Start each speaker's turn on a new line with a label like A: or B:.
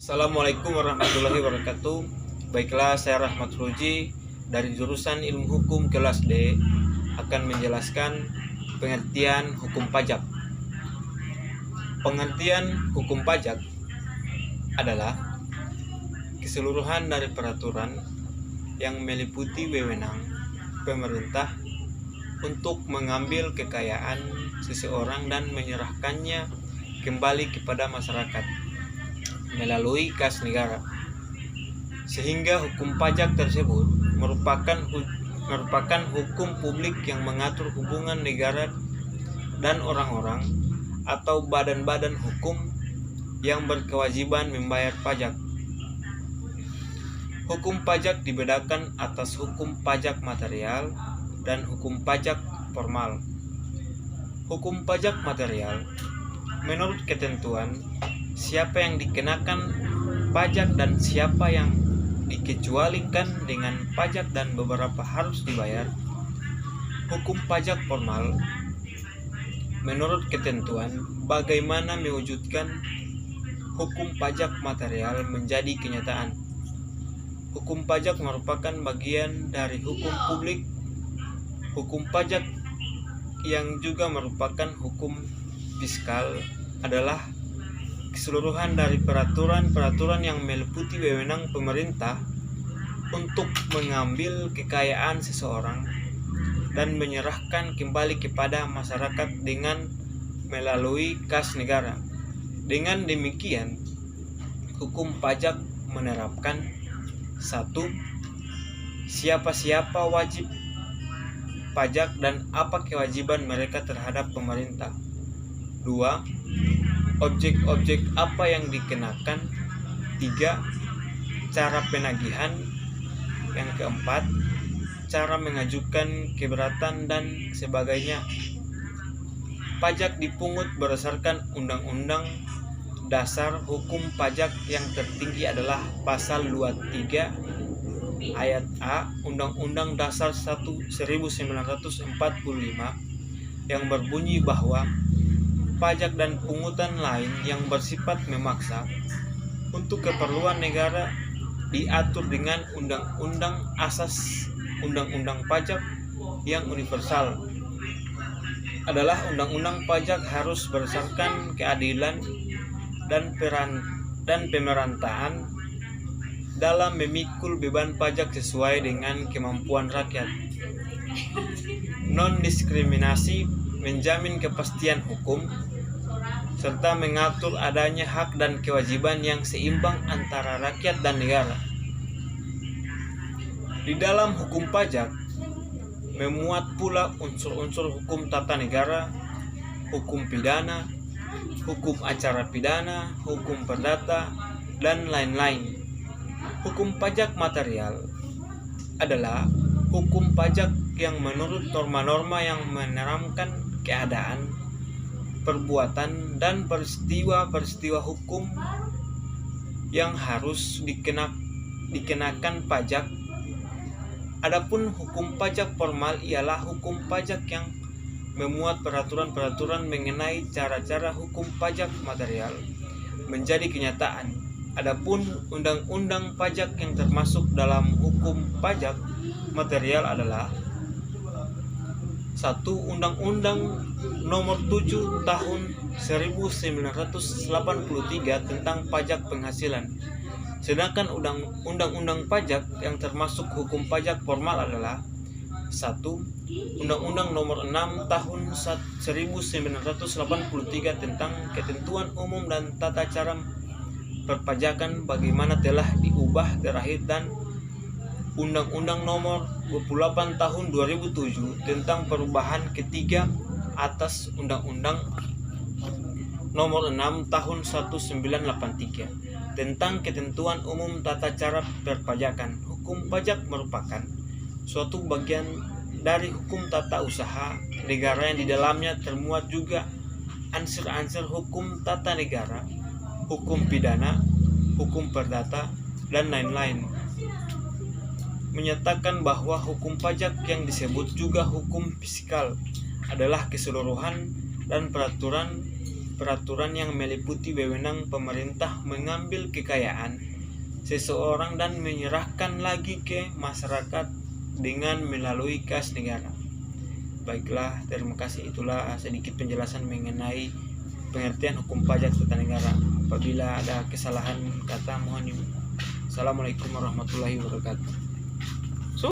A: Assalamualaikum warahmatullahi wabarakatuh. Baiklah, saya Rahmat Ruji dari jurusan Ilmu Hukum kelas D akan menjelaskan pengertian hukum pajak. Pengertian hukum pajak adalah keseluruhan dari peraturan yang meliputi wewenang pemerintah untuk mengambil kekayaan seseorang dan menyerahkannya kembali kepada masyarakat melalui kas negara, sehingga hukum pajak tersebut merupakan hukum publik yang mengatur hubungan negara dan orang-orang atau badan-badan hukum yang berkewajiban membayar pajak. Hukum pajak dibedakan atas hukum pajak material dan hukum pajak formal. Hukum pajak material menurut ketentuan siapa yang dikenakan pajak dan siapa yang dikecualikan dengan pajak dan beberapa harus dibayar. Hukum pajak formal menurut ketentuan bagaimana mewujudkan hukum pajak material menjadi kenyataan. Hukum pajak merupakan bagian dari hukum publik. Hukum pajak yang juga merupakan hukum fiskal adalah keseluruhan dari peraturan-peraturan yang meliputi wewenang pemerintah untuk mengambil kekayaan seseorang dan menyerahkan kembali kepada masyarakat dengan melalui kas negara. Dengan demikian, hukum pajak menerapkan 1. Siapa-siapa wajib pajak dan apa kewajiban mereka terhadap pemerintah. 2. Objek-objek apa yang dikenakan. 3. Cara penagihan. Yang keempat, cara mengajukan keberatan dan sebagainya. Pajak dipungut berdasarkan Undang-Undang Dasar. Hukum pajak yang tertinggi adalah Pasal 23 Ayat A Undang-Undang Dasar 1945 yang berbunyi bahwa pajak dan pungutan lain yang bersifat memaksa untuk keperluan negara diatur dengan undang-undang asas. Undang-undang pajak yang universal adalah undang-undang pajak harus berdasarkan keadilan dan pemerataan dalam memikul beban pajak sesuai dengan kemampuan rakyat. Non-diskriminasi menjamin kepastian hukum serta mengatur adanya hak dan kewajiban yang seimbang antara rakyat dan negara. Di dalam hukum pajak memuat pula unsur-unsur hukum tata negara, hukum pidana, hukum acara pidana, hukum perdata, dan lain-lain. Hukum pajak material adalah hukum pajak yang menurut norma-norma yang menerangkan keadaan, perbuatan, dan peristiwa-peristiwa hukum yang harus dikenakan pajak. Adapun hukum pajak formal ialah hukum pajak yang memuat peraturan-peraturan mengenai cara-cara hukum pajak material menjadi kenyataan. Adapun undang-undang pajak yang termasuk dalam hukum pajak material adalah 1. Undang-Undang Nomor 7 Tahun 1983 tentang pajak penghasilan. Sedangkan undang-undang pajak yang termasuk hukum pajak formal adalah 1. Undang-Undang Nomor 6 Tahun 1983 tentang ketentuan umum dan tata cara perpajakan bagaimana telah diubah terakhir, dan Undang-Undang Nomor 28 Tahun 2007 tentang perubahan ketiga atas Undang-Undang Nomor 6 Tahun 1983 tentang ketentuan umum tata cara perpajakan. Hukum pajak merupakan suatu bagian dari hukum tata usaha negara yang di dalamnya termuat juga unsur-unsur hukum tata negara, hukum pidana, hukum perdata, dan lain-lain. Menyatakan bahwa hukum pajak yang disebut juga hukum fiskal adalah keseluruhan dan peraturan peraturan yang meliputi wewenang pemerintah mengambil kekayaan seseorang dan menyerahkan lagi ke masyarakat dengan melalui kas negara. Baiklah, terima kasih. Itulah sedikit penjelasan mengenai pengertian hukum pajak tata negara. Apabila ada kesalahan kata, mohon dimaafkan. Assalamualaikum warahmatullahi wabarakatuh.